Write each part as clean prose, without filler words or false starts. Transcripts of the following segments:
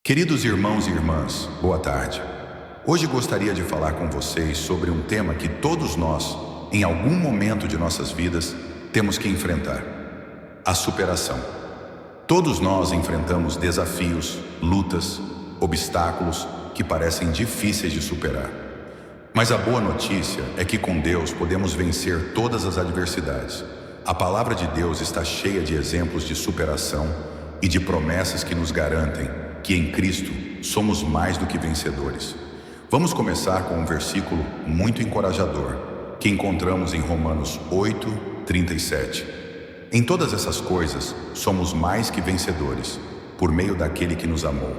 Queridos irmãos e irmãs, boa tarde. Hoje gostaria de falar com vocês sobre um tema que todos nós, em algum momento de nossas vidas, temos que enfrentar: a superação. Todos nós enfrentamos desafios, lutas, obstáculos que parecem difíceis de superar. Mas a boa notícia é que com Deus podemos vencer todas as adversidades. A palavra de Deus está cheia de exemplos de superação e de promessas que nos garantem que em Cristo somos mais do que vencedores. Vamos começar com um versículo muito encorajador que encontramos em Romanos 8:37. Em todas essas coisas somos mais que vencedores, por meio daquele que nos amou.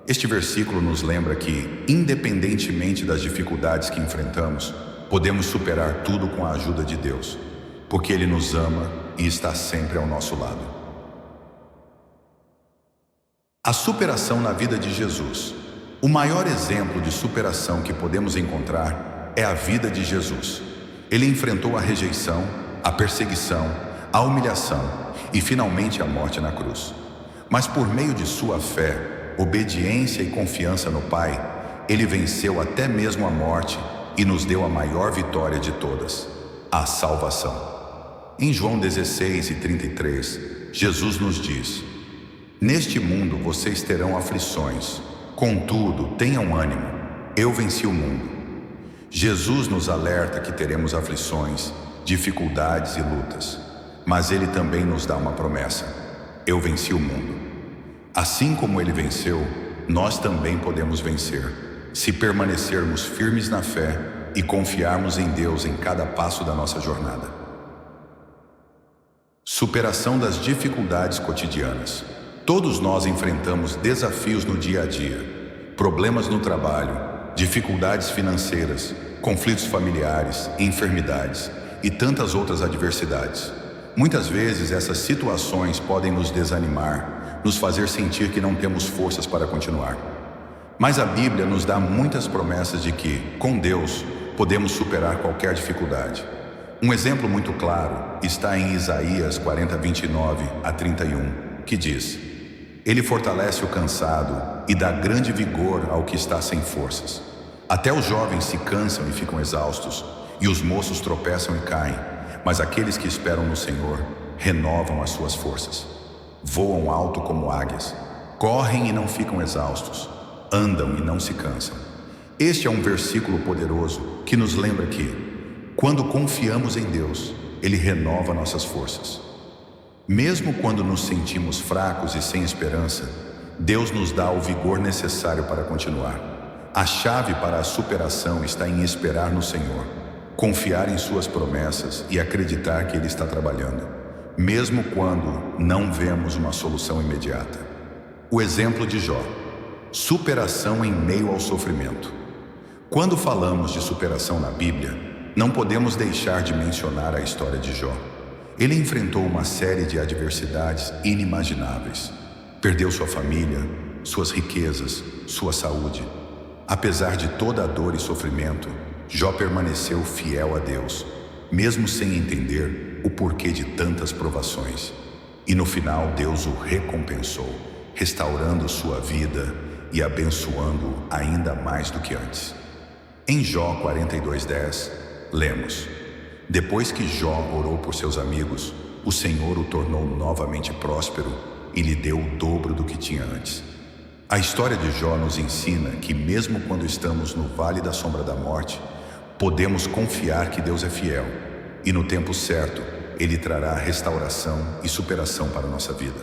Este versículo nos lembra que, independentemente das dificuldades que enfrentamos, podemos superar tudo com a ajuda de Deus, porque Ele nos ama e está sempre ao nosso lado. A superação na vida de Jesus. O maior exemplo de superação que podemos encontrar é a vida de Jesus. Ele enfrentou a rejeição, a perseguição, a humilhação e finalmente a morte na cruz. Mas por meio de sua fé, obediência e confiança no Pai, ele venceu até mesmo a morte e nos deu a maior vitória de todas: a salvação. Em João 16:33, Jesus nos diz: neste mundo vocês terão aflições, contudo, tenham ânimo, eu venci o mundo. Jesus nos alerta que teremos aflições, dificuldades e lutas, mas Ele também nos dá uma promessa: eu venci o mundo. Assim como Ele venceu, nós também podemos vencer, se permanecermos firmes na fé e confiarmos em Deus em cada passo da nossa jornada. Superação das dificuldades cotidianas. Todos nós enfrentamos desafios no dia a dia, problemas no trabalho, dificuldades financeiras, conflitos familiares, enfermidades e tantas outras adversidades. Muitas vezes essas situações podem nos desanimar, nos fazer sentir que não temos forças para continuar. Mas a Bíblia nos dá muitas promessas de que, com Deus, podemos superar qualquer dificuldade. Um exemplo muito claro está em Isaías 40:29-31, que diz: Ele fortalece o cansado e dá grande vigor ao que está sem forças. Até os jovens se cansam e ficam exaustos, e os moços tropeçam e caem, mas aqueles que esperam no Senhor renovam as suas forças. Voam alto como águias, correm e não ficam exaustos, andam e não se cansam. Este é um versículo poderoso que nos lembra que, quando confiamos em Deus, Ele renova nossas forças. Mesmo quando nos sentimos fracos e sem esperança, Deus nos dá o vigor necessário para continuar. A chave para a superação está em esperar no Senhor, confiar em suas promessas e acreditar que Ele está trabalhando, mesmo quando não vemos uma solução imediata. O exemplo de Jó. Superação em meio ao sofrimento. Quando falamos de superação na Bíblia, não podemos deixar de mencionar a história de Jó. Ele enfrentou uma série de adversidades inimagináveis. Perdeu sua família, suas riquezas, sua saúde. Apesar de toda a dor e sofrimento, Jó permaneceu fiel a Deus, mesmo sem entender o porquê de tantas provações. E no final, Deus o recompensou, restaurando sua vida e abençoando-o ainda mais do que antes. Em Jó 42:10, lemos: depois que Jó orou por seus amigos, o Senhor o tornou novamente próspero e lhe deu o dobro do que tinha antes. A história de Jó nos ensina que mesmo quando estamos no vale da sombra da morte, podemos confiar que Deus é fiel e no tempo certo Ele trará restauração e superação para a nossa vida.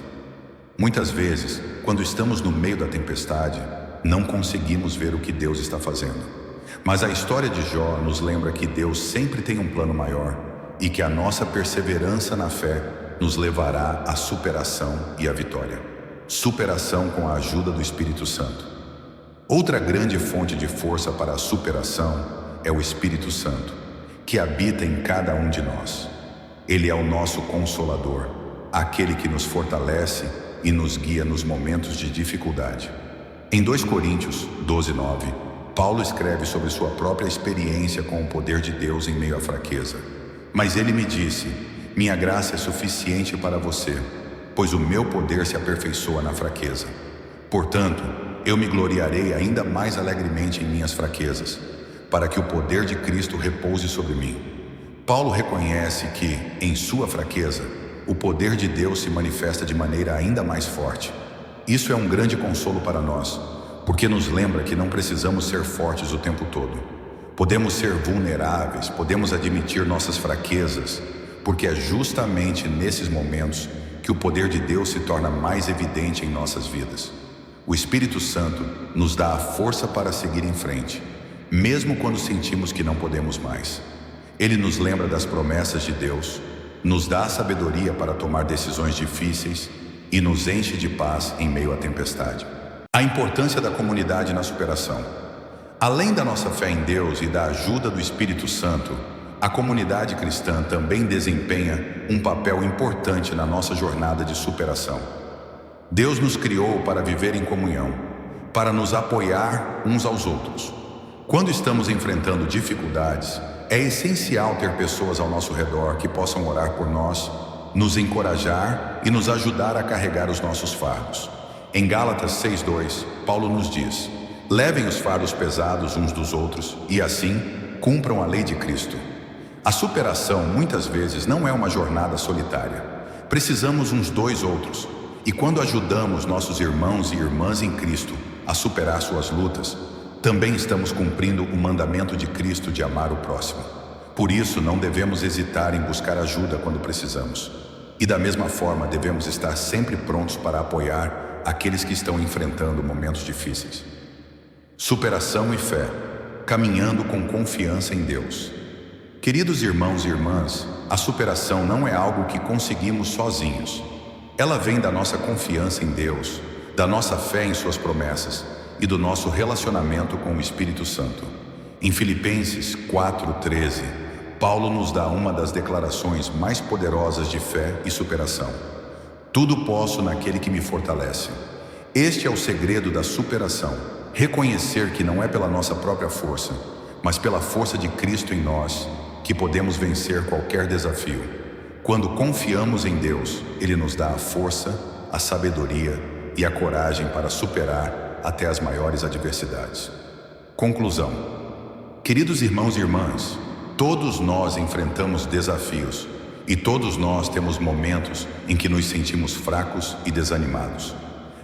Muitas vezes, quando estamos no meio da tempestade, não conseguimos ver o que Deus está fazendo. Mas a história de Jó nos lembra que Deus sempre tem um plano maior e que a nossa perseverança na fé nos levará à superação e à vitória. Superação com a ajuda do Espírito Santo. Outra grande fonte de força para a superação é o Espírito Santo, que habita em cada um de nós. Ele é o nosso consolador, aquele que nos fortalece e nos guia nos momentos de dificuldade. Em 2 Coríntios 12:9, Paulo escreve sobre sua própria experiência com o poder de Deus em meio à fraqueza. Mas ele me disse: minha graça é suficiente para você, pois o meu poder se aperfeiçoa na fraqueza. Portanto, eu me gloriarei ainda mais alegremente em minhas fraquezas, para que o poder de Cristo repouse sobre mim. Paulo reconhece que, em sua fraqueza, o poder de Deus se manifesta de maneira ainda mais forte. Isso é um grande consolo para nós, porque nos lembra que não precisamos ser fortes o tempo todo. Podemos ser vulneráveis, podemos admitir nossas fraquezas, porque é justamente nesses momentos que o poder de Deus se torna mais evidente em nossas vidas. O Espírito Santo nos dá a força para seguir em frente, mesmo quando sentimos que não podemos mais. Ele nos lembra das promessas de Deus, nos dá a sabedoria para tomar decisões difíceis e nos enche de paz em meio à tempestade. A importância da comunidade na superação. Além da nossa fé em Deus e da ajuda do Espírito Santo, a comunidade cristã também desempenha um papel importante na nossa jornada de superação. Deus nos criou para viver em comunhão, para nos apoiar uns aos outros. Quando estamos enfrentando dificuldades, é essencial ter pessoas ao nosso redor que possam orar por nós, nos encorajar e nos ajudar a carregar os nossos fardos. Em Gálatas 6:2, Paulo nos diz: levem os fardos pesados uns dos outros e assim cumpram a lei de Cristo. A superação muitas vezes não é uma jornada solitária. Precisamos uns dos outros. E quando ajudamos nossos irmãos e irmãs em Cristo a superar suas lutas, também estamos cumprindo o mandamento de Cristo de amar o próximo. Por isso, não devemos hesitar em buscar ajuda quando precisamos. E da mesma forma, devemos estar sempre prontos para apoiar aqueles que estão enfrentando momentos difíceis. Superação e fé, caminhando com confiança em Deus. Queridos irmãos e irmãs, a superação não é algo que conseguimos sozinhos. Ela vem da nossa confiança em Deus, da nossa fé em suas promessas e do nosso relacionamento com o Espírito Santo. Em Filipenses 4:13, Paulo nos dá uma das declarações mais poderosas de fé e superação. Tudo posso naquele que me fortalece. Este é o segredo da superação. Reconhecer que não é pela nossa própria força, mas pela força de Cristo em nós, que podemos vencer qualquer desafio. Quando confiamos em Deus, Ele nos dá a força, a sabedoria e a coragem para superar até as maiores adversidades. Conclusão. Queridos irmãos e irmãs, todos nós enfrentamos desafios e todos nós temos momentos em que nos sentimos fracos e desanimados.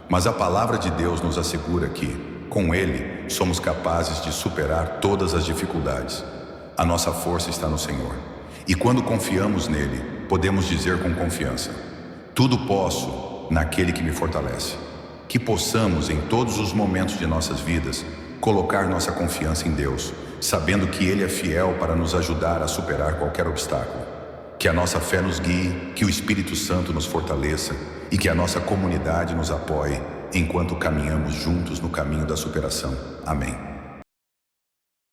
Mas a palavra de Deus nos assegura que, com Ele, somos capazes de superar todas as dificuldades. A nossa força está no Senhor. E quando confiamos nele, podemos dizer com confiança: tudo posso naquele que me fortalece. Que possamos, em todos os momentos de nossas vidas, colocar nossa confiança em Deus, sabendo que Ele é fiel para nos ajudar a superar qualquer obstáculo. Que a nossa fé nos guie, que o Espírito Santo nos fortaleça e que a nossa comunidade nos apoie enquanto caminhamos juntos no caminho da superação. Amém.